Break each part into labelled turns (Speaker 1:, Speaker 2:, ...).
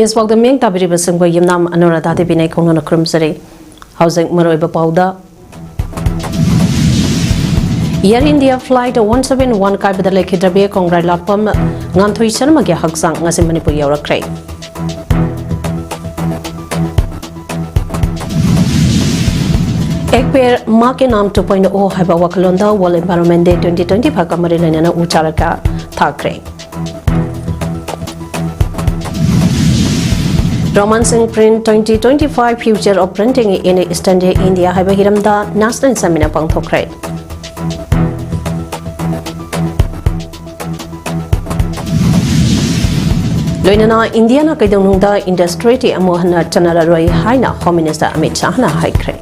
Speaker 1: News Walk the Ming Tabiri Basingwa Yimnam Anuradati Bine Kongan Krumsari Housing Maroiba Pauda Air India Flight 171 Kaibada Lake Hidrabe Kongrai Lapam Nganthui Sharmagi Haksang Ngasimanipu Yorakray एक पेड़ माँ के नाम 2.0 हैबा वकलोंदा world environment day 2025 का मरिलेना उचारका थाकरे Roman Singh print 2025 future of printing in eastern India हैबा हिरमदा नेशनल सेमिनार पांगथोखरे लोइनाना इंडिया ना कैदोंनुंदा इंडस्ट्री अमोहना चनरारोय हाइना होम मिनिस्टर अमित शाह ना हाइख्रे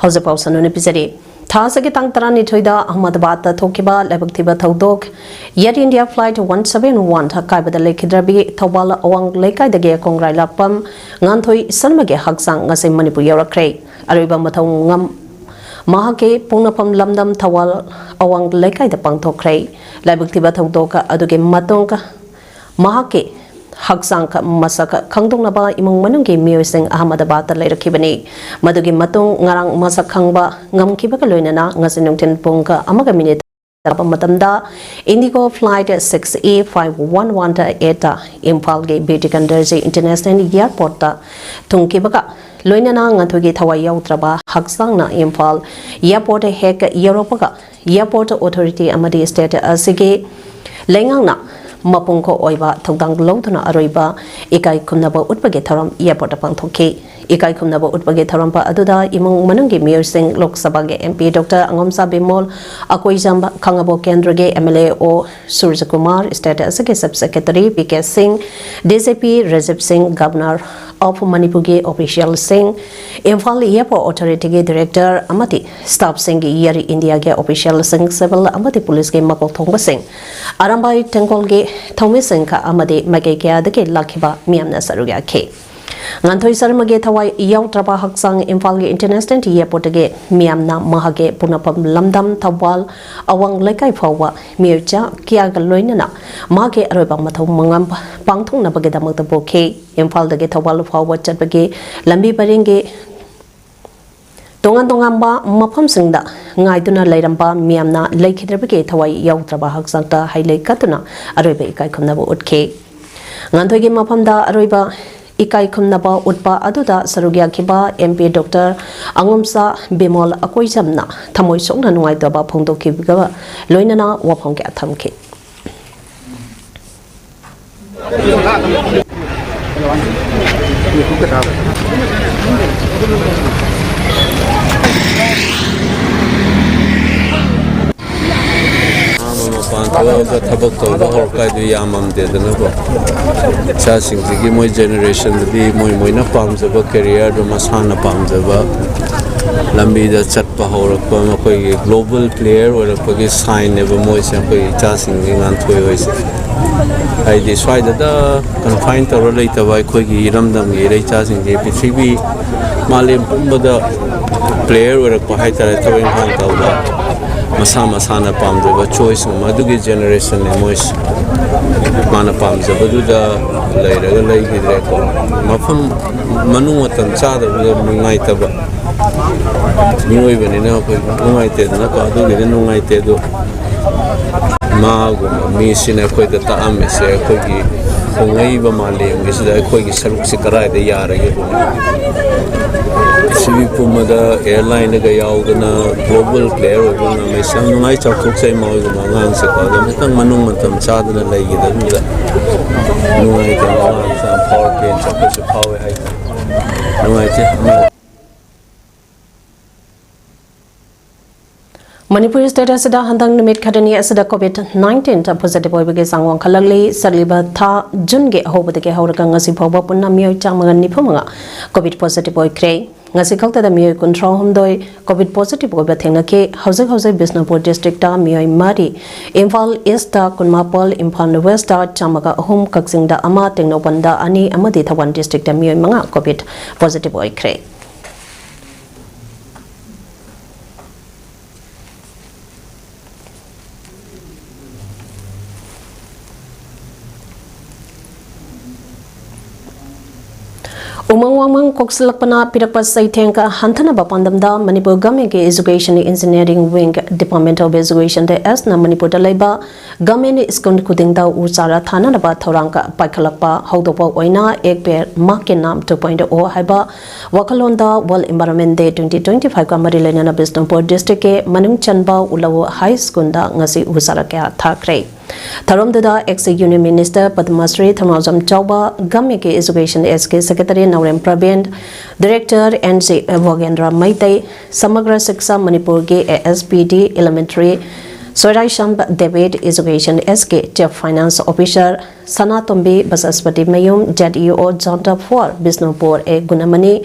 Speaker 1: House Pausan on episode. Tasaki Tang Tarani Toida, Ahmadabad, Tokiba, Lebaktiba Todok, Yet India Flight 171, Hakai the Lake Drabi, Tawala, Awang Leka, the Gay Kongrai Lapam, Ngantoi, Salmage Haksang, Nasi Manipu Yorakray, Ariba Matongam, Mahake, Punapam Lamdam, Tawal, Awang Leka, the Pangtokray, Lebaktiba Todoka, Aduke Matonka, Mahake. Haksang masaka kangdong na ba imong manunggi musing Ahmadabad later kibani madugi matong ngarang masakang ba ngam kiba ka loina na nga sinungtin pong ka amaga minute matamda Indigo Flight 6A511 ta eta Impal ge Beauty Kanderji International Airport ta tung kiba ka loina na nga thugi thawai yautra ba Haksang na Impal Airport hek Europe ka Airport Authority amadi state asige lengang na Mapungko Oiba, Togdang Lotona Aroiba, Ikai Kumnaba Utbage Taram, Airport upon Toki, Ikai Kumnaba Utbage Tarampa Aduda, Imong Manungi Mursing, Lok Sabage MP Dr. Angomsa Bimol, Akoizamba Kangabo Kendrage, MLA O Surjakumar, State Asake Subsecretary, PK Singh, DCP Rezip Singh, Governor of Manipuge Official Singh, Imphal Airport Authority Director Amati, Staff Singh Yeri India Ge Official Singh, Civil Amati Police Game Mako Tonga Singh, Arambai Tengolge. Thomi Singha Amade Magekea the Gate Lakiba Miamna Saruga K. Nantoi Sarmage Tawai Yautraba Haksang Infalge International Airport Ge Miamna Mahage Punapam Lamdam Tawal Awang Lekai Fawa Mircha Kiaga Loinana Mage Araba Mato Mangam Pangtung Nabageda Mataboke Infal the Getawal Fawa Chatbage Lambi Barenge Tongan Tongamba Mapam Singda Ngaiduna Lairamba Miamna Lake Hidrabake Tawai Yautraba Haksanta Haile Katuna Arabe Ikai Kumnaba Utke Nantogi Mapamda Araba Ikai Kumnaba Utpa Aduda Sarugia Kiba MP Dr. Angomsa Bimol Akoizamna Tamoy Songna Nuaitaba Pondo Kibiga Loinana Waponga Tamke
Speaker 2: Pantawa tabak tawda horkai du yamam de dana ko cha sing gi moi generation di moi na pamjaba career do masana pamjaba lambi da chatpa horakpa ma koi global player or ko sign ne ba moi se koi cha sing gi ngan thoi hoise ai di swai da confine to relate ta bai koi gi ramdam gi rei cha sing gi pithribi malem pumbada player or ko hai ta to in han tawda Masana Pamjaba choice Madugi generation Mois Mana Pamjaba Duda Later Lake Record Mafam Manuatan Chada Mungaitaba New even in United Nakadu didn't United Mago Miss in a quite a Tamis a cookie Ungaiba Malim is the Kogi Saruxikara the Yara Sivi Pumada airline Gayaldana global player or my son nights of Cook say Mogan Saka, Manum Chadana Lady, the no idea some power planes of power height. No idea.
Speaker 1: Manipur State Asada Handang Nimit Kadani Asada COVID-19 positive boy begins Sangwang Kalali Saliba Tha Junge Hobake Haurangasi Poba Punamio Chamagan Nipumanga COVID positive boy Cray. Ngasikalta the Mio control Homdoi COVID positive boy Bathingake House Business District Mio Mari Infal East Kunmapol Impan West Chamaga Home Kaksingda Ama Tingnopanda Ani Amadi Tawan District Mio Manga COVID positive boy Cray. Umang wangmang koksilakpana pirakpa saitengka hantanaba pandamda Manipur Government ke Education Engineering Wing Department of Education de S na Manipur da laiba Government School kudingda uchara thananaba thorangka paikhalakpa haudopa oina ekber mark ke nam 2.0 haiba wakalonda World Environment Day 2025 ka mari lenana Bisnupur District ke Manung Chanba Ulawo High School da ngasi uchara kya thakre Tharomdada ex-Union Minister Padma Shri Thamawjam Chauba Government ke Education SK Secretary Naurem Praveen Director NC Vogendra Maitai Samagra Shiksha Manipur ke ASPD Elementary Soirai Sham David Education SK Chief Finance Officer Sanatombi Basaspati Mayum JDO Jonta for Bisnupur e Gunamani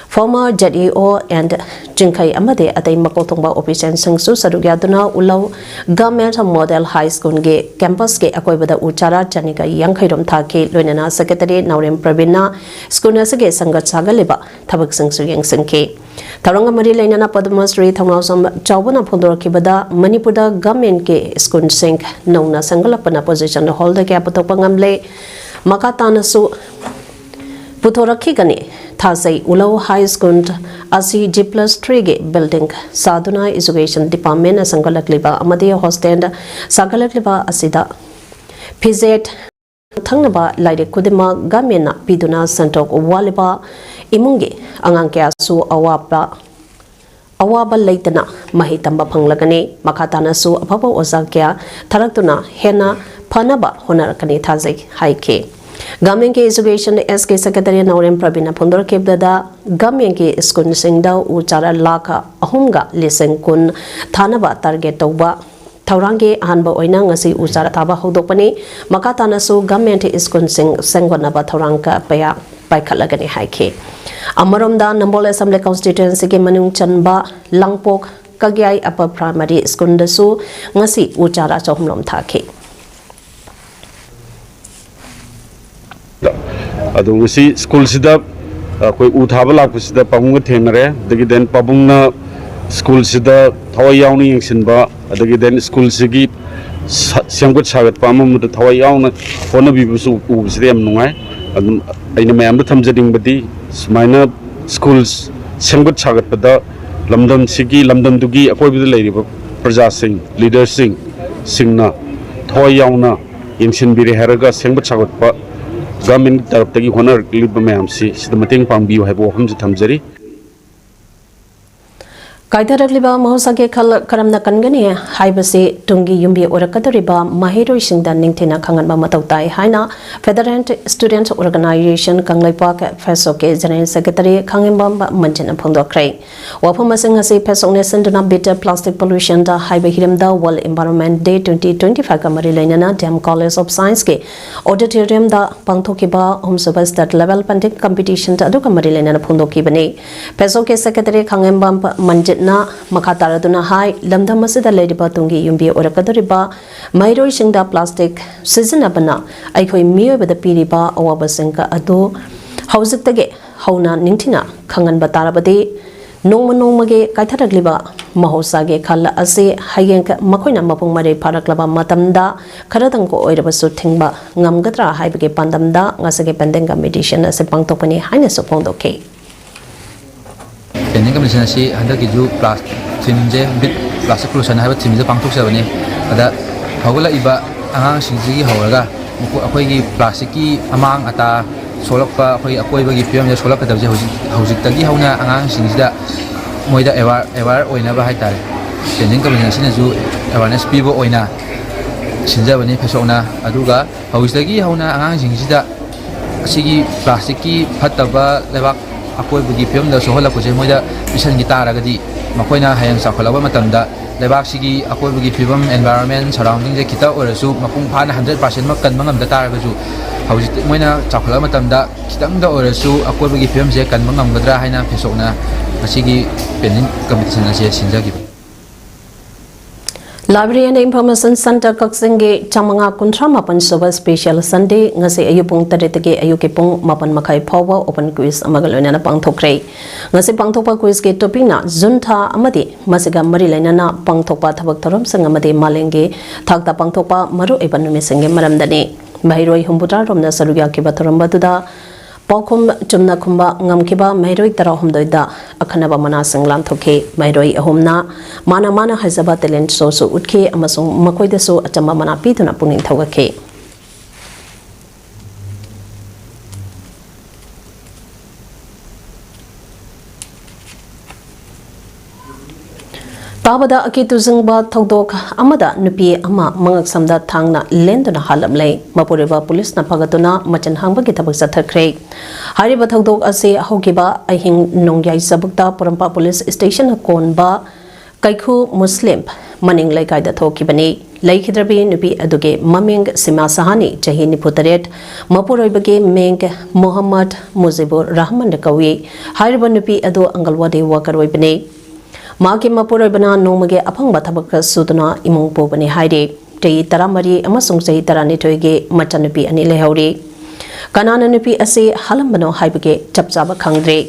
Speaker 1: Former JDO and Jinkai Amade at a Makotongba Official Sangsu Sadugaduna Ulau Government Model High School Ge Campus Ge Akoibada Uchara Janika Yankairam Taki Lunana Secretary Naurem Pravina Skunasage Sangat Sagaliba Tabak Sangsu Yang Sanke Taranga Mari Lenana Padma Shri Thamawjam Chawbana Pondor Kibada Manipuda Government Ge School Sink Nona Sangalapana Position Holder Kapatopangamle Makatanasu Putorakhi Gani Thasai Ulau High School Asi G+3 ge building Saduna Education Department Sangalakliba Amadi Hostel Sagalakliba Asida PZ Thangnaba Laide Kudima Gamena Piduna Santok Waliba Imungi Angangkya Su Awaba Leitana Mahitamba Panglagani Makatana Su Apapa Ozakya Taraktuna Hena Panaba Honarakani Thazai Haike Government ke Education SK Secretary Naurem Pravina Pondor Kebdada Government ke School Singda Uchara Laka Ahumga Listen Kun Thanaba Target Toba Taurange Hanba Oina Ngasi Uchara Taba Hodopani Makatana Su Government School Sing Sengwanaba Tauranga Paya Paikalagani Haike Amaromda Nambol Assembly Constituency ke Manung Chanba Langpok Kagyai Upper Primary School Dasu Ngasi Uchara Chohmlom Thake
Speaker 3: Adu si school sida koi uthaba lakpasida pabung thenare dagi den pabungna school sida thawai yauni yengsinba adagi den school sigi semgot sagat pamam da thawai yauna hona bibusu ubside am nungai adum aina mayam da thamjading badi sumaina schools semgot sagat pada lamdam sigi lamdam dugi akoi bida leiriba praja sing leaders singna thawai yauna yengsin bire heraga semgot sagat pa Government taraptagi honar liba mayamsi sida mating pangbiyo haibo hamsi thamjari
Speaker 1: Kaitharakliba mahosage karamna kangani haibasi tungi yumbi orakadariba mahiroi singda ningthina khanganba matautai haina Federal Student Organization Kanglaipak Fesoke General Secretary Khangembam Manjana Phongdokrai Waphama Singasi Fesokne Senduna Bitter Plastic Pollution da haiba hirimda World Environment Day 2025 kamari lainana Dam College of Science ke auditorium da pangthokiba homsaba state level pandit competition da adu kamari lainana phongdokibani Fesoke Secretary Khangembam Manjana na makataraduna hai lamdam masida lediba tungi yumbi orakadariba mairoi singda plastic seasonabana aikhoi miyoibada piriba awabasingka adu haujiktage hauna ningthina khangan batarabadi nongmage kaitharagliba mahosage khalla ase hayengka makoina mapung mare pharaklaba matamda kharadang ko oirabasu thingba ngamgadra haibage pandamda ngasage pendenga meditation ase pangtopani haina so phongdoke
Speaker 4: Pending commission si handa kiju plastic timje bit plastic pollution haiba timje pangthok sabani ada hawala iba angang singji hawraga muku akoi gi plastic ki amang ata solakpa akoi akoi bagi pm je solakpa dabje hojik tagi hauna angang singda moida aware oina ba haitare pending commission sina ju awareness pibo oina sinja bani phesona aduga hojistagi hauna angang singda asigi plastic ki phataba lebak akoi bugi film da sohola ko je moida mission gi taragadi makoina hayang sakholaba matamda lebak sigi akoi bugi film environment surrounding je kita orasu mapung phana 100% mak kan mangam da taragaju hauji moina sakholaba matamda kitang da orasu akoi bugi film je kan mangam gadra haina phesokna asigi pending competition ase sinjagi
Speaker 1: Library and Information Center Kaksinge Chamanga Kuntra Mapan Soba Special Sunday ngasi ayupung taritege ayuke pung mapan makai phawa open quiz amagalona pangthokre ngasi pangthokpa quiz ke topina junta amadi masiga mari lainana pangthokpa thabak thorom sangamadi malenge thakta pangthokpa maru eban numi sange maramdani bahiroi humbutar romna sarugya ke bathoram baduda Paukum chumna khumba ngamkiba mairoi tarahumdoida akhanaba manasang lanthoke mairoi ahumna mana haizaba talent show so utke amasung makoida so achama mana pituna puning thawake Tabada akitu zingba thodok amada nupi ama mangak samda thangna lenduna halamlei mapureba police na phagatuna machan hangba ki thabak sathakre hariba thodok ase hogiba ahing nongyai sabukta porampa police station konba kaikhu muslim maning laikai da thokibani laikhidrabi nupi aduge maming sima sahani chahi niputaret mapuroibage meng muhammad muzibur rahman kawi hariba nupi adu angalwadi wakarwibani Maki Mapurabana Nomage Apanga Tabaka Sudana Imung Pobani Haide, Tay Taramari, Amasung Say Taranitoge, Machanapi and Ilehauri. Kanananupi Ase Halambano Haibage, Chapsaba Kangre.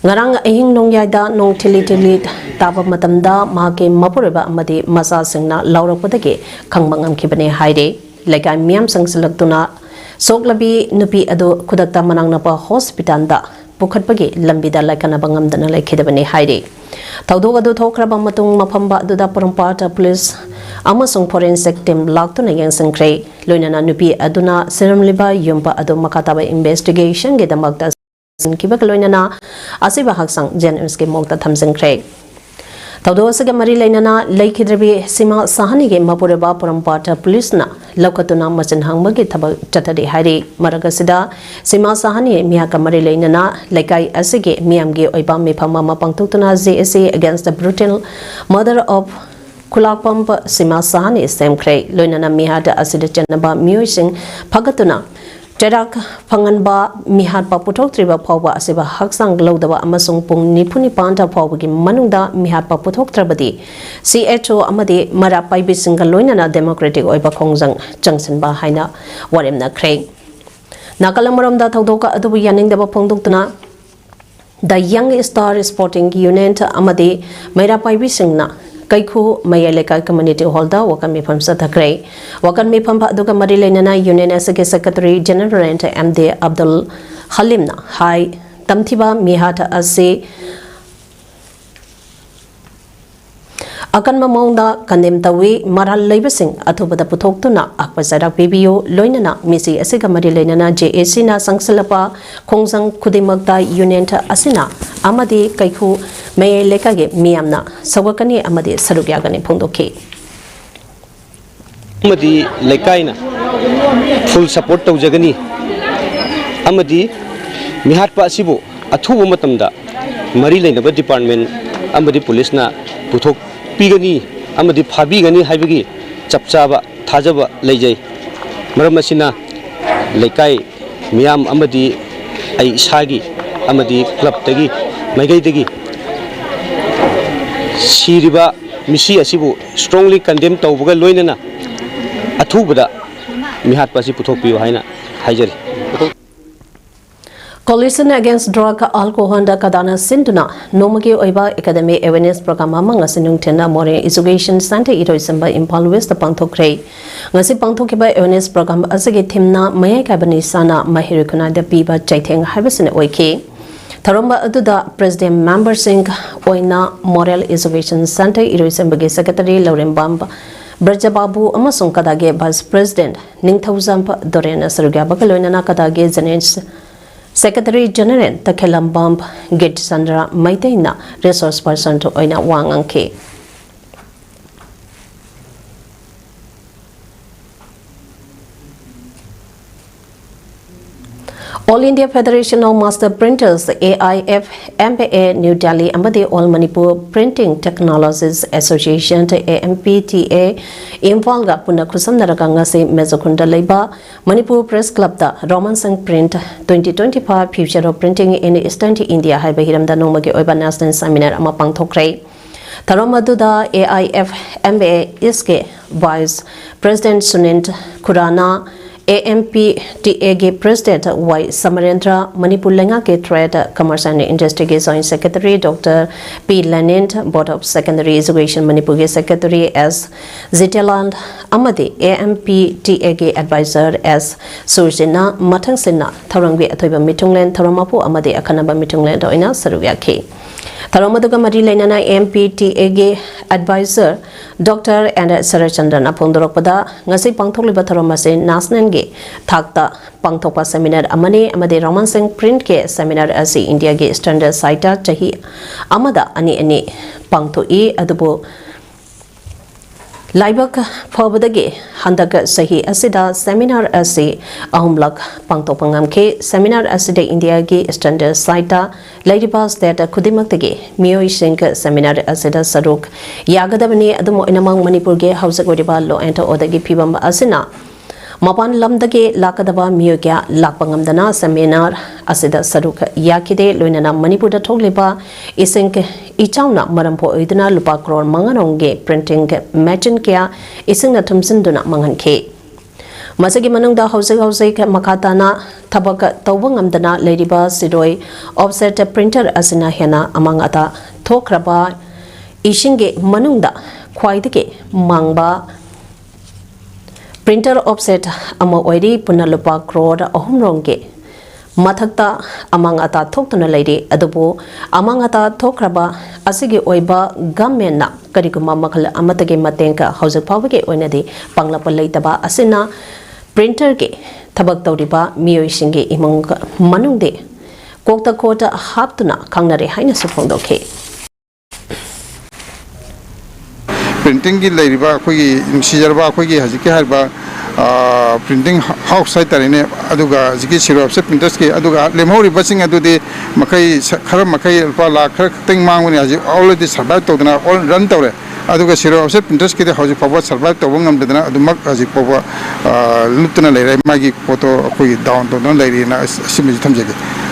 Speaker 1: Ngarang Ahing Nong Yada, Nong Tilitilit, Taba Matamda, Maki Mapuraba Amadi, Masa Singna, Laura Podage, Kangmangam Kibane Haide, like I Miam Sang Selectuna, Soklabi Nupi Ado Kudata Manangnapa Hospitanda, Pukatpagi, Lambida like Anabangam Dana like Kidabane Haide. Taudoga do thokraba matung mafamba duda parampata police amasung forensic team laktuna yang sangkre loinana nupi aduna seramliba yumpa adu makataba investigation ge damakta kibak loinana asiba haksang generals ke mokta thamsangkre Taudoga saga mari lainana laikhidrabi sima sahani ge mapureba parampata police na laukatuna machan hangba ge thaba chathadi hari maragasida sima sahani mihaka mari lainana laikai asige miamge oiba mefama mapangtutuna JSA against the brutal murder of Kulakpamp sima sahani semkre loinana mihada asida chanaba muising phagatuna Jarak Panganba Mihat Paputok Triba Pawa Asiba Haksang Lodaba Amasung Pung Nipuni Panta Pawagi Manunda Mihat Paputok Trabadi CHO Amadi Marapai Bisingaloina Democratic Oiba Kongzang Junction Bahaina Waremna Craig Nakalamaram da Taudoka Adubu Yaning Daba Pongduktuna The Young Star Sporting Unit Amadi Marapai Bisingna Kaiku Mayaleka Community Holder, Wakan Mipam Satakre, Wakan Mipam Duka Marilena, Union Secretary General MD Abdul Halimna, Hai Tamtiba Mihata Ase Akan Mamonda Kandem Tawi Maral Labasing Atubada Putoktuna Akpazara PBO Loinana Missy Asika Marilena JAC na Sangsalapa Kongsang Kudimagda Union Asina Amadi Kaiku May Lekage Miamna Sawakani Amadi Sarugyagani Pondoke
Speaker 5: Amadi Lekaina full support to Jagani Amadi Mihat Pasibo Atu Matamda Marilena Department Amadi Police na Putok Pigani Amadi Pabigani Habigi Chapchaba Tajaba Lejay Maramasina Lekai Miam Amadi Ai Sagi Amadi Club Tagi Magai Tagi Siriba Misi Asibu strongly condemned Taubuga Loinana Atubada Mihat Pasi Putopi Haina Hajari
Speaker 1: Coalition Against Drug Alcohol and Kadana Sinduna Nomagi Oiba Academy Awareness Program among Asinung Tena More Education Center Iroisamba Impal West Pantokre Ngasi Pantokiba Awareness Program Asagi Timna Maya Kabani Sana Mahirikuna the Piba Chaiteng Habasin Oike Taromba Aduda President Member Singh Oina Moral Education Center Iroisamba Secretary Lauren Bamba Brajababu Amasung Kadage Vice President Ningthauzampa Dorena Sarugabakaloina Kadage Zanens Secretary General Takelambam Git Sandra Maitaina Resource Person to Oina Wangangke. All India Federation of Master Printers AIF MPA New Delhi Amadi All Manipur Printing Technologies Association AMPTA Imvalga Puna Kusam Narakangasi Mezokunda Leba Manipur Press Club da Roman Sang Print 2025 Future of Printing in Eastern India Haibahiram da Nomagi Oiba National Seminar Amapang Tokre Taramadu AIF MPA Iske Vice President Sunint Kurana AMPTA के president Y Samarendra Manipur लेंगा के trade commerce and industry के joint secretary doctor P Lenin board of secondary education Manipur के secretary S जिटेलांड अमदे AMPTA के adviser S सुरजिना मथंग सिन्ना थौरंगी अथोइबा मिथुंगलेन थौरमापु अमदे अखनबा मिथुंगलेन दोइना सरुक याखि थौरमदुगा मरी लेना AMPTA के एडवाइजर डॉक्टर एंड सरचंद्रन फोंदोरपदा ngasi pangthokliba tharomase national ge thakta pangthokpa seminar amane amade roman singh print ke seminar asi india ge standard site chahi amada ani pangthoi adubo laibak phobadage handaka sahi asida seminar asi ahumlak pangthopangam ke seminar asida india ge standard site laibas that kudimaktage miyoi singh seminar asida saruk yagadabani adumo inamang manipur ge hausa godiba law and order ge phibam asina mapan lamdage lakadaba miyogya lakpangamdana seminar asida saruk yakide loinana manipur da thogliba ising ichauna marampo iduna lupa crore manganongge printing machine kya ising na thumsinduna manghankhe masagi manungda hause makatana thabak tawbangamdana leriba sidoi offset printer asina hena amangata thokraba ishinge manungda khwaidike mangba printer offset ama oiri punalupa crore ahumrongge mathakta amangata thoktuna leiri adubu amangata thokraba asigi oiba government na kariguma makhal amatage matenka hausa phawge oinadi panglapa leitaba asina printer ke thabak tawriba miyoi singe imong manungde kokta kota haptuna khangnare haina suphongdokhe
Speaker 6: printing की लेरिबा कोई सिजरबा कोई हजिके हरबा printing house है तरह ने अदुगा जिकी सिरोप से printers के अदुगा लेमोरी बसिंग अदुदे मकई खरब मकई अल्पा लाख खरब तिंग मांगने आज already survive तो देना all run तो रहे अदुगा सिरोप से printers के दे हजिक पावा survive तो वंगम देना अदुमक हजिक पावा लुटना ले रहे मागी फोटो कोई down तो ना ले रही ना सिमिज थमजेगे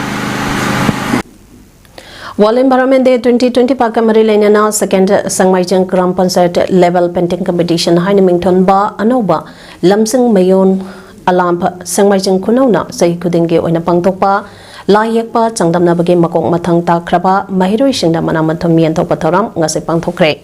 Speaker 1: Wall Environment Day 2020 Pakamari Lenana second Sangmaijang Gram Pansat level painting competition Hainimington Ba Anoba Lamsing Mayon Alamp Sangmaijang Kunona Sai Kudinge Oina Pangtopa La Yakpa Changdamna Bagi Makong Matang Takraba Mahiro Shinda Manamatom Yanto Pataram Ngase Pangtokre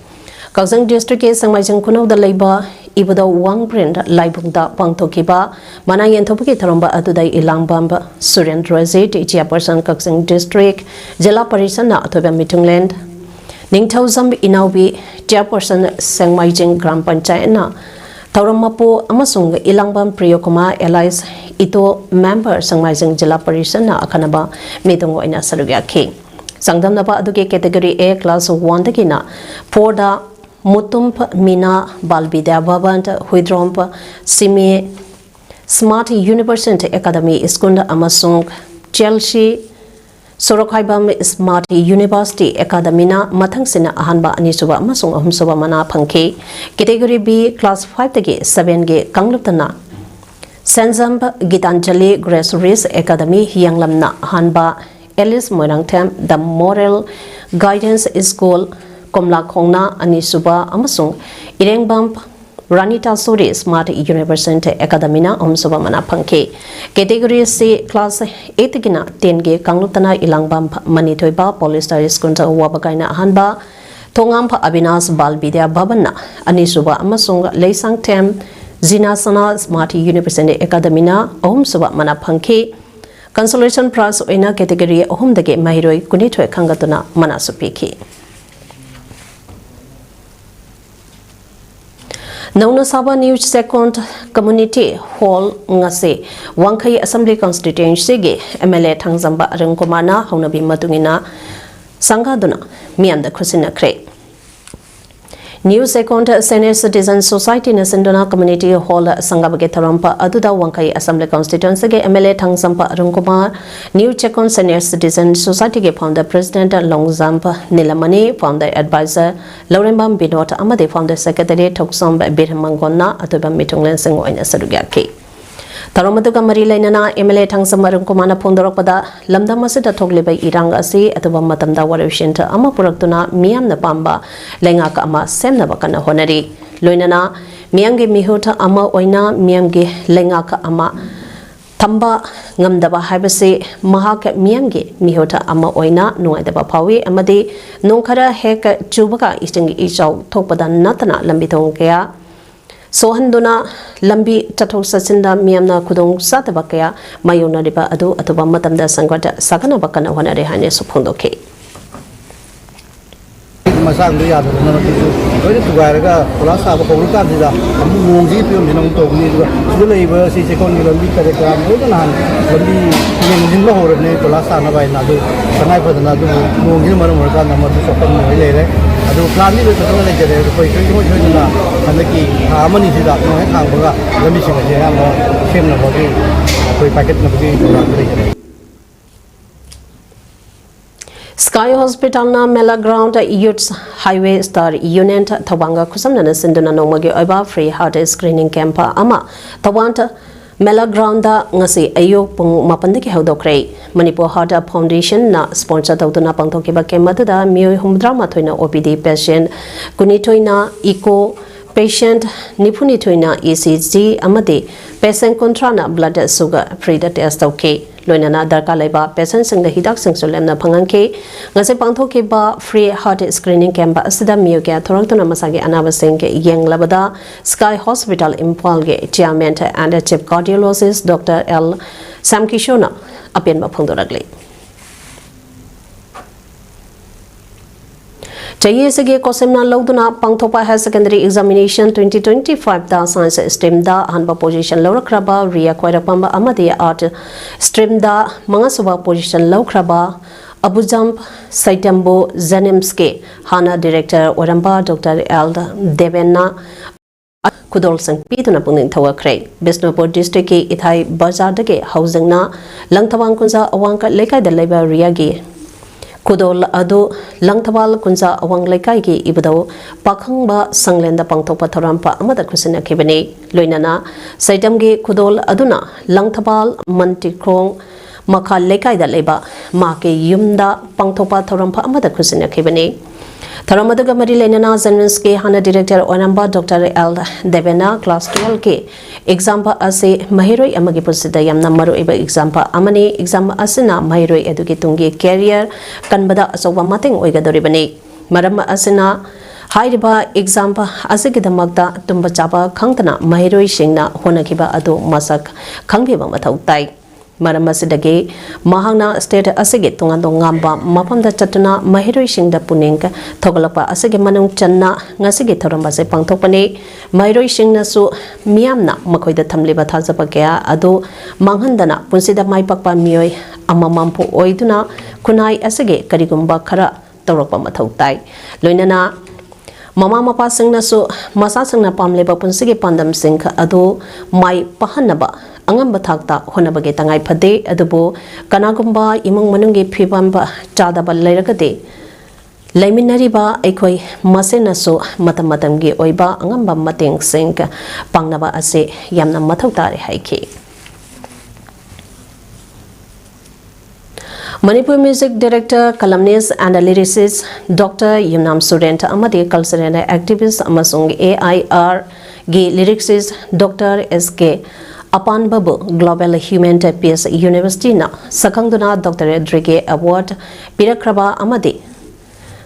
Speaker 1: Kausang District Sangmaijang Kuno the Labor Ibudo Wang Print Laibungda Pangtokiba Mana Yantopaki Taramba Atudai Ilangbamba Suryan Razit Chairperson Kaksing District Jela Parisana Atoba Mitungland Ningthauzam Inaubi Chairperson Sangmaijing Gram Panchayana Tauramapo Amasung Ilangbam Priyokuma Allies Ito Member Sangmaijing Jela Parisana Akanaba Mitungo Ina Sarugaki Sangdamnaba Aduke Category A Class 1 Takina Poda Mutump Mina Balbida Babant Huidromp Simi Smart University Academy Iskunda Amasung Chelsea Sorokhaibam Smart University Academy na Mathangsina Ahanba Anisuba Amasung Ahumsuba Mana Pangke Category B Class 5 Tage 7 Ge Kangluptana Senzamp Gitanjali Grace Race Academy Yanglamna Ahanba Alice Moirangtam The Moral Guidance School Komla Khongna Anisuba Amasung Irengbam Ranita Suri Smart University Academy na Omsuba Mana Pangke Category C Class 8 Gina 10 Ge Kanglutana Ilangbam Manitoiba Polystar Skunta Wabagaina Hanba Tongam Abinas Balbidya Babana Anisuba Amasung Leisang Tem Zinasana Smart University Academy na Omsuba Mana Pangke Consolation Prize Oina Category Ohumdage Mahiroi Kunitwe Kangatuna Manasupiki Nauna Saba News Second Community Hall Ngase Wangkai Assembly Constituency Ge MLA Thangzamba Arangkomana Haunabi Matungina Sangaduna Mianda Kusina Kre New Second Senior Citizen Society Nasindona Community Hall Sangabage Tarampa Aduda Wangkai Assembly Constituency Ge MLA Thangzamba Arangkomar New Second Senior Citizen Society Ge Founder President Longzampa Nilamani Founder Advisor Laurembam Binot Amade Founder Secretary Toksam Birmangona Atuba Mitunglen Singo in Asarugaki Taromaduga Mari Lenana MLA Thangzamba Arangkomana Pondorapada Lamdamasita Togliba Irang Asi Atuba Matamda Warushinta Ama Puraktuna Miam Napamba Lengaka Ama Semnabakana Honari Loinana miyamge mihota ama oina miyamge lengaka ama thamba ngamdaba haibase mahak miyamge mihota ama oina nuaidaba phawi amadi nongkhara hek chubaga isting ichau thokpada natana lambi thong kaya sohanduna lambi chathok sasinda miyamna khudong sataba kaya mayona riba adu atuba matamda sangwata sakana bakana wanare hane suphondokhe
Speaker 7: masang dia ada mana tu, jadi tu gaya kan, kalau sahab kau lupa dia, kamu mungkin tu minum tu ni juga, sudah ibu si sekon ni lebih kerja kamu tu nah, lebih yang jumlah orang ni kalau sahab nak bayi nado, sangat pada nado mungkin mana mereka nama tu sopan ni le, ada plan ni tu tu lagi jadi, kau ikut ikut ikut lah, anda ki aman ni sudah, tu yang kang baga, lebih sih kerja yang mau sem nak bagi, kau paket nak bagi orang beri.
Speaker 1: Sky Hospital na Mela Ground Youth Highway Star Unit Tawanga Kusamna Sinduna Nomagi Oba Free Heart Screening Camp ama Tawanta Mela Ground ngasi ayok pung mapandiki haudokre Manipur Heart Foundation na sponsor tawtuna pangthoki ba kematuda mioi humdrama thoina OPD patient kunitoina eco patient nipuni thoina ECG amade patient contrana blood sugar free test okay loinana darka laiba patient singda hidak sing solemna phangangke ngase pangthoki ba free heart screening camp asida miyokya thoraktuna masagi anaba sing ke yeng labada Sky Hospital Impal ge chairman and chief cardiologist Dr. L Samkishona apen ba phangdoragle Chayesage Kosemna Lauduna Pangthopa High Secondary Examination 2025 da Science Stream da Hanba Position Lawrakraba Ria Kwairapamba Amadi Art Stream da Mangasuba Position Lawkraba Abu Jump Saitambo Zanimske Hana Director Oramba Dr. L Devena Kudol Sang Pituna Punin Tawakre Bisnupur District ke Ithai Bazar dage housing na Langtawang Kunza Awangka Lekai da Labor Riagi Kudol adu Langtawal Kunza Awang Lekai ki ibado Pakhangba Sanglenda Pangthopa Thorampa Amada Kusina Kibani Loinana Saitamgi Kudol aduna Langtawal Mantikrong Maka Lekai da Leba Maki Yumda Pangthopa Thorampa Amada Kusina Kibani Tharamadaga Mari Lenana Zanvinski Hana Director Onamba Dr. L Devena Class 12 ke example ase Mahiroi Amagi Pusida Yamna Maru Eba example Amani exam asina Mahiroi Eduki Tungi career Kanbada Asoba Mating Oigadoribani Marama asina Hairiba example Asigida Magda Tumba Chaba Kangtana Mahiroi Shingna Honakiba Adu Masak Kangbiba Matautai Maramasidagi Mahana State Asigi Tungandong Ngamba Mapamda Chatuna Mahiroi Shingda Puninka Togalapa Asigi Manung Channa Ngasigi Torambase Pangtopani Mahiroi Shingna su Miamna Makoida Tamliba Tazapakea Adu Manghandana Punsida Maipakpa Mioi Amamampu Oiduna Kunai Asigi Karigumba Kara Toropa Matautai Loinana Mama Mapa Singna su Masa Singna Pamleba Punsigi Pandam Singka Adu Mai Pahanaba Angamba Thakta Honabage Tangai Pade Adubo Kanagumba Imung Manungi Pibamba Chadaba Leragade Laiminariba Ekoi Masenaso Matamatamgi Oiba Angamba Mating Sink Pangnaba Ase Yamna Matautari Haiki Manipur Music Director, columnist and lyricist Dr. Yumnam Surenta Amadi cultural activist Amasung AIR G lyricist Dr. SK Apan Babu Global Human Peace University na Sakangduna Dr. Drige Award Pirakraba Amadi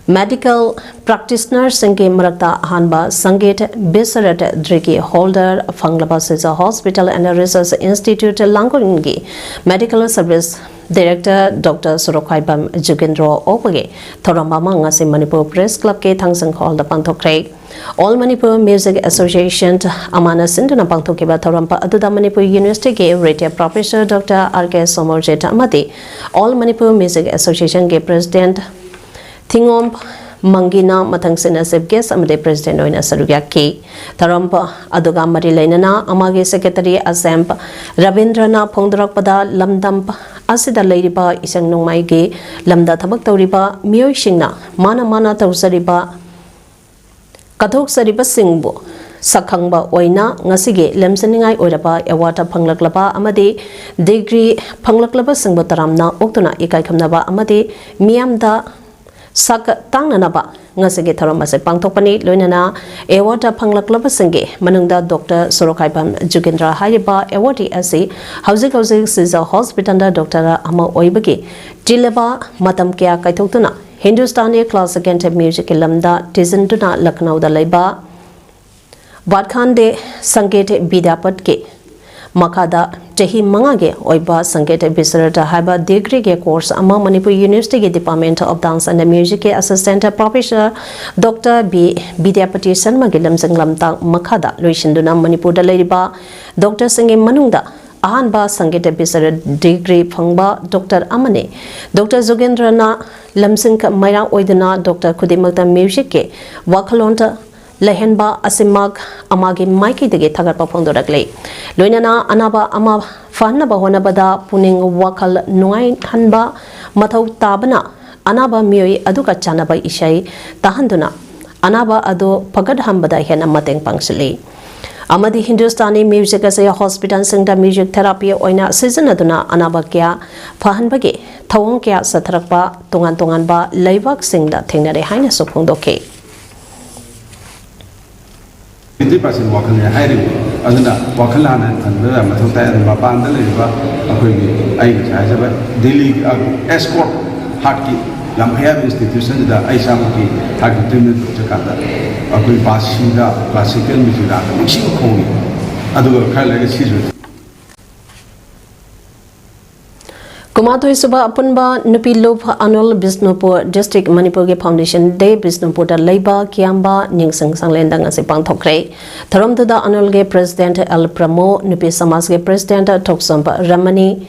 Speaker 1: Medical Practitioner Sangye Marakta Hanba Sangeet Bisarat Drige Holder Fanglaba Sisa Hospital and Research Institute Langoringi Medical Service Director Dr. Surokaibam Jugendro Opage Thoramama Ngasi Manipur Press Club ke Thangsang Hall the Pangthokre All Manipur Music Association Amana Sinduna Pangthokiba Thorampa Aduda Manipur University ke Retired Professor Dr. R.K. Somorjeta Amadi All Manipur Music Association ke President Thingom Mangina Matangsena Sebges Amade President Oina Sarugya K. Tarampa Aduga Mari Lainana Amagi Secretary Assemp Rabindrana Pongdrakpada Lamdamp Asida Lairiba Isang Nongmaigi Lamda Tabak Tauriba Mio Shingna Mana Tausariba Kathok Sariba Singbo Sakangba Oina Ngasige Lemseningai Oiraba Ewata Panglaklaba Amade Degree Panglaklaba Singbo Taramna Oktuna Ikai Kamnaba Amade Miamda sak tangnanaba ngasige tharamase pangthokpani loinana award phanglaklavasingge manungda Dr. Sorokaibam Jugendra haiba award asi housing Caesar Hospital da Dr. ama oibagi tilaba matam kya kaithoktuna Hindustani classical music lamda tizinduna Lucknow da laiba Vadkhande Sangeet Bidapat ke Makada Tehi Mangage Oiba Sangeet Bisarata Haiba degree ke course ama Manipur University ke Department of Dance and Music ke Assistant Professor Dr. B. Bidyapati Sharma ke lamsang lamtang Makada Loishinduna Manipur da laiba Dr. Singh Manungda Ahanba Sangeet Bisara degree phangba Dr. Amane Dr. Zogendra na lamsing Maira Oidana Dr. Kudimakta Music ke Wakhalonta Lehenba Asimak Amagi Mikey de Tagarpa Pondoragle. Loinana Anaba Ama Fanaba Honabada Puning Wakal Nuain Hanba Matau Tabana Anaba Mui Aduka Chanaba Ishai Tahanduna Anaba Ado Pagadhambada Hena Mateng Pangsili. Amadi Hindustani music as a hospital singda music therapy oina season aduna Anaba Kya Fahanbage Tawong Kya Satrakpa Tungan Tunganba Laibak Singda Tingnare Haina Sopongdoke.
Speaker 8: 20% wakil hai ri aduna wakil ana thanba ma thota ma pan da le ba akoi gi ai gi chai ba Delhi escort hat ki lamhaya institution da ai sam ki hat treatment cha ka da akoi basi da classical music da mixing ko ni adu ka le si ju
Speaker 1: Kumathoi Suba Apunba Nupilop Annual Bisnupur District Manipur Foundation Day Bisnupur da Leiba Kiamba Ningsang Sanglendang as a Pangthokre. Tharam to the annual gay President El Pramo Nupi Samas ge President Toksamba Ramani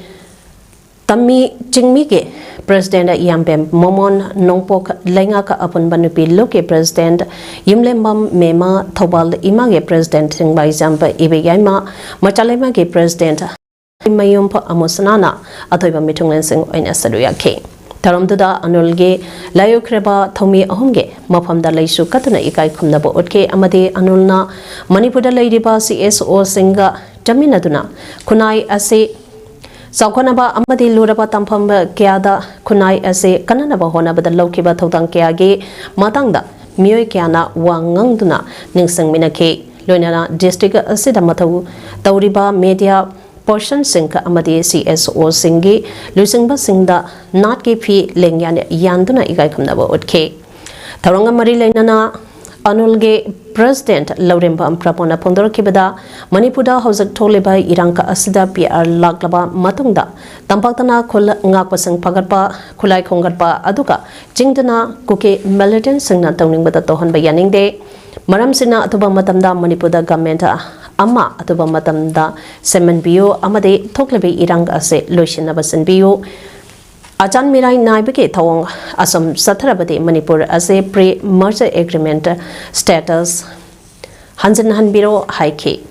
Speaker 1: Tammi Chingmi ge President Yambem Momon Nongpok Lengaka Apunba Nupi Loke President Yimlembam Mema Thobal Image President Tingbai Zampa Ibeyaima Machalema ge President Mayumpa Amosanana Atoiba Mitunglansing in Asaduya K. Taramduda Anulge Layokraba Tomi Ahunge Mapam da Laisu Katuna Ikai Kumnabo Utke Amade Anulna Manipuda Ladiba CSO Singa Jaminaduna Kunai Ase Saukonaba Amadi Luraba Tampamba Kiada Kunai Ase Kananaba Honaba the Lokiba Totang Kiage Matanga Mui Kiana Wangangduna Ningsang Minake Lunana District Asidamatu Tauriba Media Portion Sinka Amadi CSO Singi, Lusingba Singda, not Gipi Lengyan Yanduna Igaikumnabo Utke. Taranga Marilenana Anulge President Laurimba Prapona Pondor Kibada, Manipuda Hausak Toliba Iranka Asida PR Laglaba Matunda, Tampatana Kul Ngapasang Pagarpa, Kulai Kongarpa Aduka, Jingdana Kuki Militant Singna Toning with the Tohan Bayaning Day, Maram Sina Atuba Matamda Manipuda Gamenta. Ama atuba matamda semen bio amade thoklebe irang ase loisina basan bio Ajan Mirai Naibeke Tawong Asam Satrabadi Manipur as a pre-merger agreement status Hansen Hanbiro Haiki.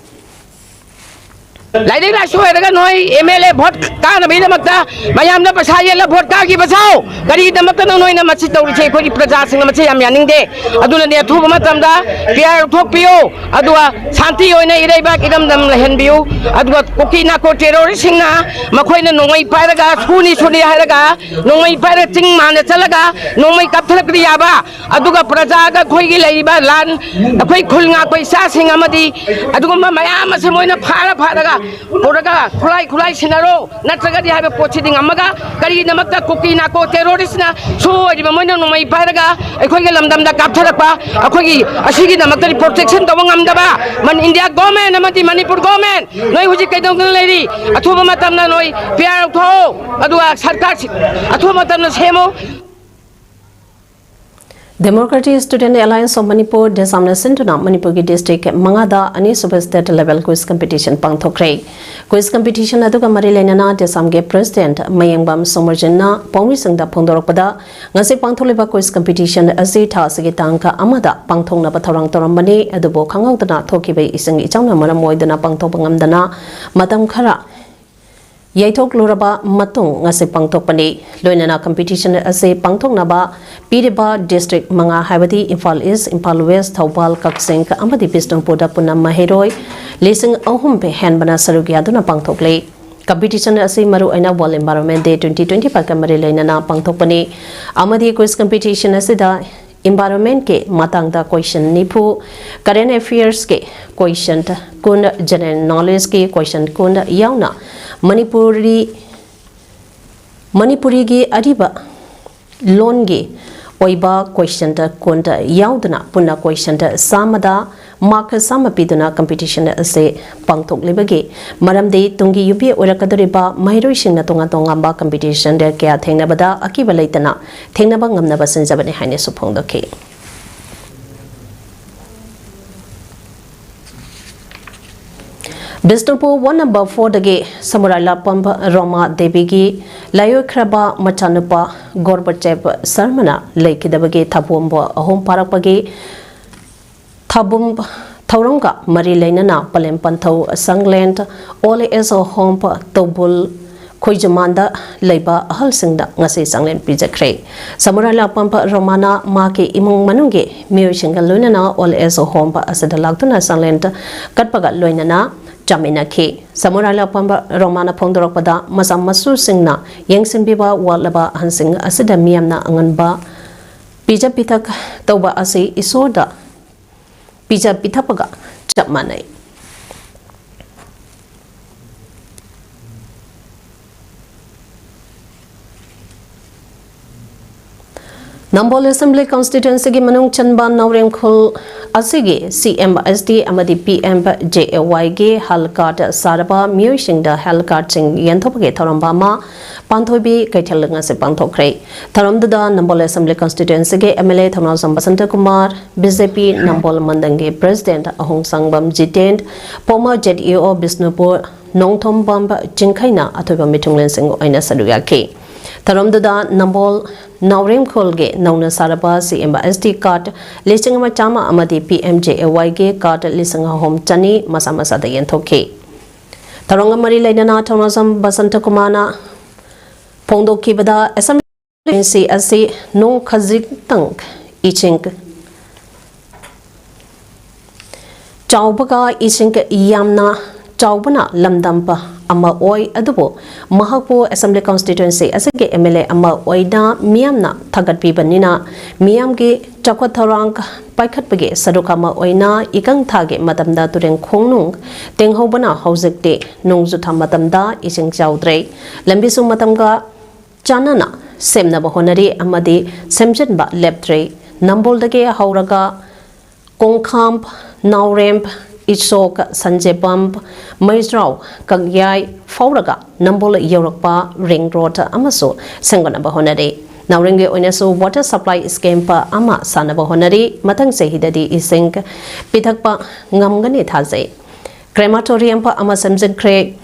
Speaker 9: Like that, so I don't know. MLA vote can be the Mata. Mayam the Pasaya vote Kaki Basao. Kari the Matano in a Machito, Chekori Prajas and Macham Yaning Day. Aduna near Tuba Matamda, Pierre Tokyo, Adua, Santio in a back idam them Henbio, Adua Kokina Coterorishina, Makoina, no way Paraga, Suni Suni Haraga, no way Parating Manatalaga, no way Kapalakriaba, Aduga Prazaga, Koigi Laiba Lan, a quick Kulna Sasing Amadi, Aduma Mayama Samoina Paraga. Puraga, Kulai Sinaro, Natragadi have a poaching Amaga, Kari Namaka, Cookie Nako, terroristna, so I remember no my Paraga, a Koyalam Damda Kaptarapa, a Kogi, a Shigi Namakari protection, the Wangamdaba, Man India Gomen, Amati Manipur Gomen, no Hujika lady, a Tumatamna Noi, Pierre Ko, Adua Sarkachi, a Tumatamnas Hemo.
Speaker 1: Democratic Student Alliance of Manipur Desamna Sintuna Manipur District Mangada Ani Super State Level Quiz Competition Pangthokre. Quiz Competition Aduga Marilenana Desamge President Mayangbam Somerjana Pomi Singda Pondorpada Ngasi Pangtholiba Quiz Competition Asi Tasigi Tanka Amada Pangthongna Batarang Torambani Adubo Kangaudana Tokibe Ising Ichana Maramoidana Pangtopangamdana Madam Kara Yaitok Luraba Matung ngasi pangtokpani loinana competition ase pangtoknaba Piriba District Manga Habati Imphal East Imphal West Thawbal Kaksing amadi Bisnupurda Punam Mahiroi Lesing Ahum pe Hanbana Sarugyaduna pangtokle competition asi maru aina World Environment Day 2025 ka mari lainana pangthokpani amadi quiz competition asida environment ke matangda question nipu current affairs ke question kun general knowledge ke question kun yauna manipuri gi ariba loan gi oiba question ta kun yaudna punna question ta samada mark samapiduna competition ase pangthok lebagi maramdei tungi yubi orakadoriba mairoi singna tonga tonga ba competition de kya thengna bada akiba leitana thengna ba ngamna ba sanjabani haine supong doke Bisnupur 1 number 4 dage Samurai Lapam Roma Devigi Layo Kraba Machanupa Gorbachev Sarmana Laikidabage Tabumba Ahom Parapage Tabum Tauranga Mari Lainana Palem Pantau Sangland Ole Eso Hompa Tobul Koijamanda Leba Halsingda Ngasi Sangland Pijakre Samurai Lapam Romana Maki Imung Manunge Mushinga Lunana Ole Eso Hompa Asadalaktuna Sangland Katpaga Luinana Jamina K. Samurai Lapamba Romana Pondoropada Masamasu Singna Yangsin Biba Walaba Hansing Asida Miamna Anganba Pija Pitak Toba Asi Isoda Pija Pitapaga Chapmanai Nambol Assembly Constituency gi manung chanba naurem khul asigi CMSD amadi PMJAY gi halkat saraba musing da halkat sing yanthopge thoramba ma panthobi kaithalanga se panthokre tharamda Nambol Assembly Constituency gi MLA Thamna Sambasanta Kumar BJP Nambol Mandangi President Ahong Sangbam Jitend former JDO Bisnupur Nongthom Bamba Jingkhaina athoba mitunglen sing oina saduga ke Tharamda Nambol Naurem Kholge Nauna Saraba CMSD card Lisingama Chama Amadi PMJAY ge card Lisanga Home Chani Masamasa da Yenthoke Taranga Mari Lainana Thamasam Basanta Kumana Pongdo Kibada Assembly Asi Nong Khazik Tang Ichink Chaubaga Ichink Yamna Chaubana Lamdampa Ama Oi Adubo Mahapo Assembly Constituency Asage MLA Ama Oida Miamna Thagat Pibanina Miamge Chakwatarang Paikhatpage Sadukama Oina Ikang Thage Matamda Tureng Khongnung Tenghobana Hausekte Nungzuta Matamda Ising Chaudre Lambisu Matamga Chanana Semna Bahonari Amadi Semjenba Leptre Namboldage Hauraga Kongkamp Nauremp Isok Sanjebam Maisrao Kagyai Fauraga Nambol Yorakpa Ring Road Amaso Sangana Bahonari Nauringe Oneso water supply scheme pa ama Sanaba Honari Matang Sehidadi Isink Pitakpa Ngamgani Taze Crematorium pa ama Samson Craig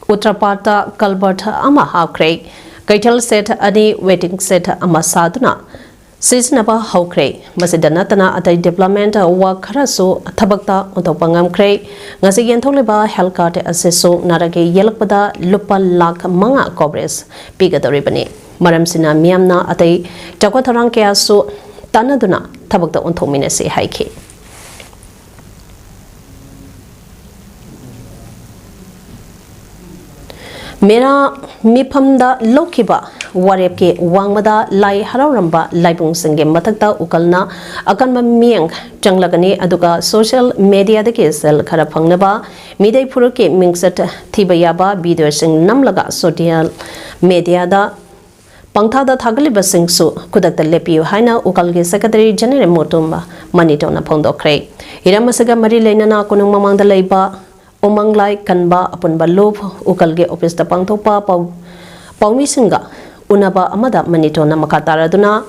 Speaker 1: Utrapata Calvert ama Ha Craig Kaitel set Adi waiting set ama Saduna Seasonaba Hawkray, Masidanatana at a development work Haraso, Tabakta, Utopangam Cray, Nasigan Toliba, Helcart, Aseso, Narage, Yelpada, Lupa Lak, Manga Cobres, Piga the Ribani, Maramsina Miamna at a Jaquataranke so Tanaduna, Tabakta Untominese Haiki. Mera Mipamda Lokiba Warepke Wangmada Lai Hararamba Laibung Singe Matakta Ukalna Akanma Miang Janglagani Aduga social media the Kesel Karapangnaba Midai Puruke Mingsat Tibayaba Video Sing Namlaga social media da Pangtada Thagaliba Singsu Kudata Lepi Haina Ukalge Secretary General Motumba Manitona Pondo Cray Iramasaga Mari Lenana Kunung Mamanda Laiba Umanglai Kanba upon Balop Ukalge Office the Pangtopa Paumi Singa Unaba Amada Manitona Makataraduna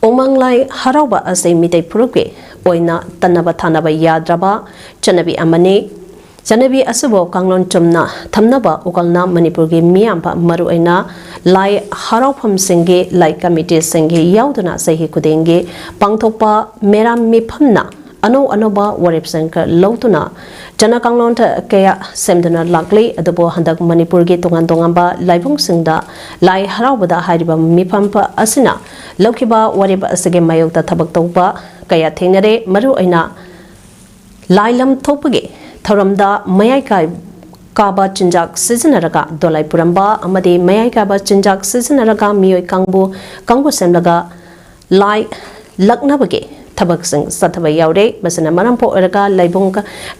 Speaker 1: Umanglai Haraba as a Mite Puruke Oina Tanaba Tanaba Yadraba Chanabi Amane Chanabi Asubo Kanglon Chumna Tamnaba Ukalna Manipurgi Miampa Maruena Lai Harapam Singe Lai Committee Singe Yauduna Sehi Kudenge Pangtopa Mera Mipamna Ano Anoba Waripsenka Lotuna Jana Kanglonta Kaya Semdana Lakli Adabo Handak Manipurgi Tongandongamba Laibung Singda Lai Harabada Hariba Mipampa Asina Lokiba Wariba Asage Mayokta Tabaktoba Kaya Tenere Maru Aina Lailam Topage Tharamda Mayakai Kaba Chinjak Sizinaraga Dolai Puramba Amadi Mayai Kaba Chinjak Sizinaraga Miyoi Kangbu Semlaga Lai Laknabagi Tabak Sing Sataba Yaude Masana Marampo Eraga Laibung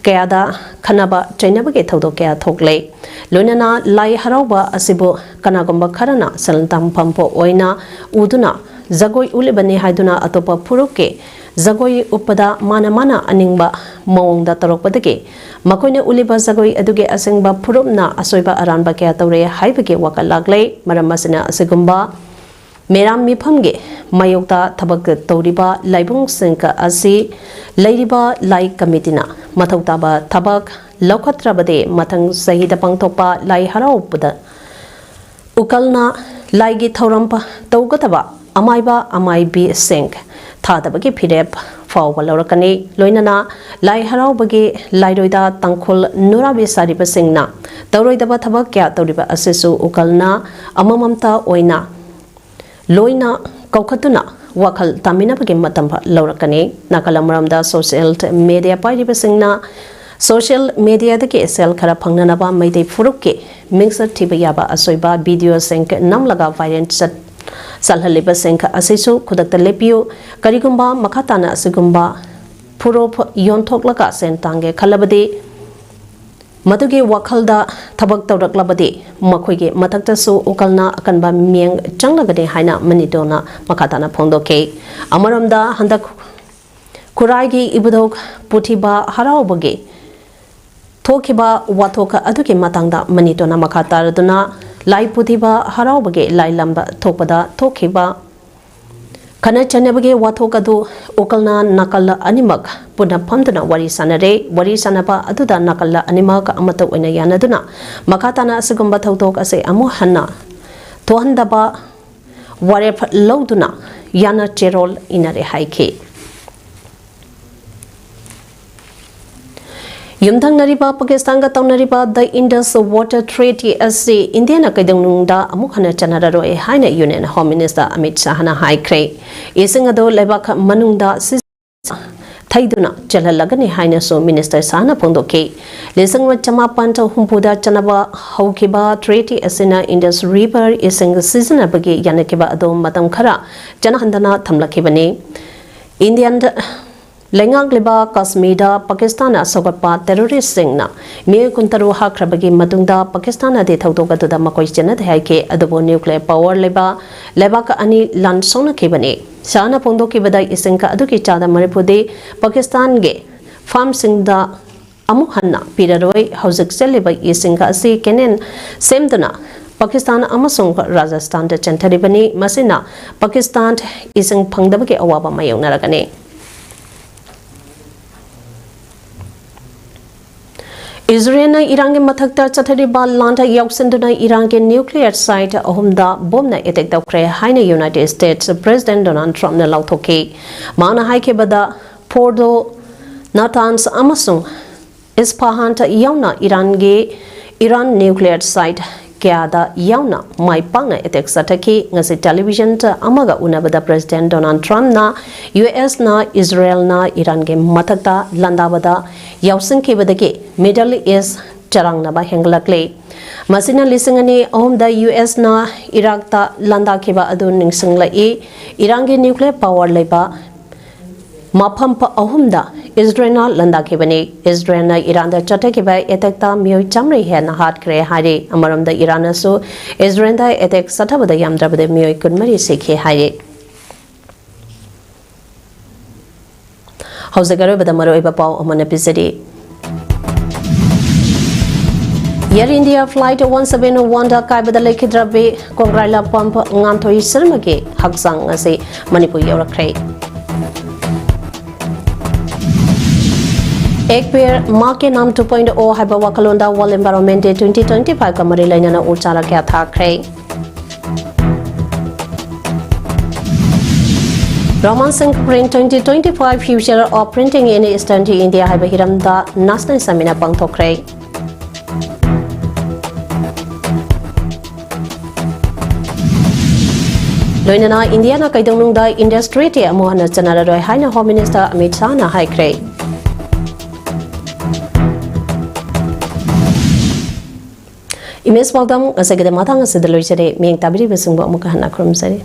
Speaker 1: Kayada Kanaba Chainabagi Todo Kaya Togle Lunana Lai Harauba Asibu Kanagomba Karana Salantam Pampo Oina Uduna Zagoi Ulibani Haiduna Atopa Puruke Zagoi Upada Mana Aningba Mong da Tarokpadagi Makoina Uliba Zagoi Aduge Asingba Purumna Asoiba Aranba Kaya Tore Haibagi Wakalagle Maramasina Asigumba Meram Mipamge Mayokta Tabak Toriba Laibung Sinka Asi Lairiba Lai Kamitina Matautaba Tabak Laukatrabade Matang Sahida Pangtopa Lai Haraupada Ukalna Laigi Taurampa Taugataba Amaiba Amaibi Sink Tadabagi Pirep Fawa Laurakani Loinana Lai Haraubagi Lairoida Tankul Nurabi Sariba Singna Tauroidaba Tabakya Toriba Asisu Ukalna Amamamta Oina Loina Kaukatuna Wakal Tamina Bagi Matampa Laurakani Nakalamaramda Social Media Pariba Singna Social Media the Sel Karapanganaba Maide Furuki Mixer Tibayaba Asoiba Video Sink Namlaga Violent Salhaliba Senka Asisu Kudakta Lepiu Karigumba Makatana Sigumba Purop Yontoklaka Sentange Kalabadi Madugi Wakalda Tabak Taudaklabadi Makwigi Mataktasu Ukalna Akanba Mieng Changlagade Haina Manidona Makatana Pondoke Amaramda Handak Kuraigi Ibudok Putiba Haraubagi Tokiba Watoka Aduki Matanga Manitona Makataraduna Lai Putiba Haraubage Lai Lamba Topada Tokiba Kana Chanabage Watokadu Ukalna Nakala Animak Puna Pamdana Wari Sanare Wari Sanapa Aduda Nakala Animak Amata Winayanaduna Makatana Sigumba Tautok Ase Amuhana Tohandaba Warep Loduna Yana Cherol Inare Haike Yumthang Nariba Pakistan ga Taunariba the Indus Water Treaty SC Indian Akadungda Amukhana Chanararo e Haina Union Home Minister Amit Shahana High Cray Isingado Lebak Manungda Taiduna Jalalagani Haina so Minister Sana Pondoke Lisangwa Chama Panta Humpuda Chanaba Haukiba Treaty Asina Indus River Ising Season Abagi Yanakiba Adom Matam Kara Janahandana Tamlakibani Indian Lengang Liba Kashmir Pakistan Sogapa terrorist singna Me Kuntaru Hakrabagi Matunda Pakistan de Tautoga to the Makoi Janet Haike Adobo nuclear power leba Lebaka Ani Lansona Kibani Sana Pondo Kibada Isenka Aduki Chada Maripude Pakistan Ge Farm Singda Amuhanna Piraroi Hausak Seliba Isenka Si Kenen Semduna Pakistan Amasung Rajasthan de Chantaribani Masina Pakistan Iseng Pangdabaki Awaba Mayong Naragane Israel Iran ke mathakta chathariba lanta yausenduna Iran ke nuclear site ahumda bomna attack daukre haina United States President Donald Trump na lauthoke mana haike bada Fordo Natanz amasung Isfahan ta yauna Iran nuclear site Kiada yauna mai pangna attack sataki ngasi television ta amaga unabada President Donald Trump na US na Israel na Iran ke mathakta landabada yausing ke badake Middle East charang na ba henglakle masina lisingani ahumda US na Iraq ta landa ke ba adun ningsingla Iran ke nuclear power leba mafam pa ahumda Israel na landa ke bani Israel na Iran da chate ke ba attack ta myo chamri he na hat kre hare amaram da Iran so Israel da attack satabada yamdrabade myo kunmari sekhe hare Hausagaro bada maro iba pau amana episode Air India Flight 171 da kaibada lekhidrabe Kongraila Pump Nganthoi Sharmage Haksang ase Manipur yaurakre Ek pair मां के नाम 2.0 हाइबा वाकलोंदा world environment day 2025 का मरी लाइना उचारा क्या था खरे Roman Print 2025 Future of Printing in Eastern India हाइबा हिरमदा national seminar पांगथोखरे लोइनाना इंडिया ना काइदोंनुंदा इंडस्ट्री ते अमोहना चनारा रोय हाइना होम मिनिस्टर अमित शाह ना हाइक्रे Image Paudam asagade matang asidaloisare meng tabiri besungbo amuka hana krum sari.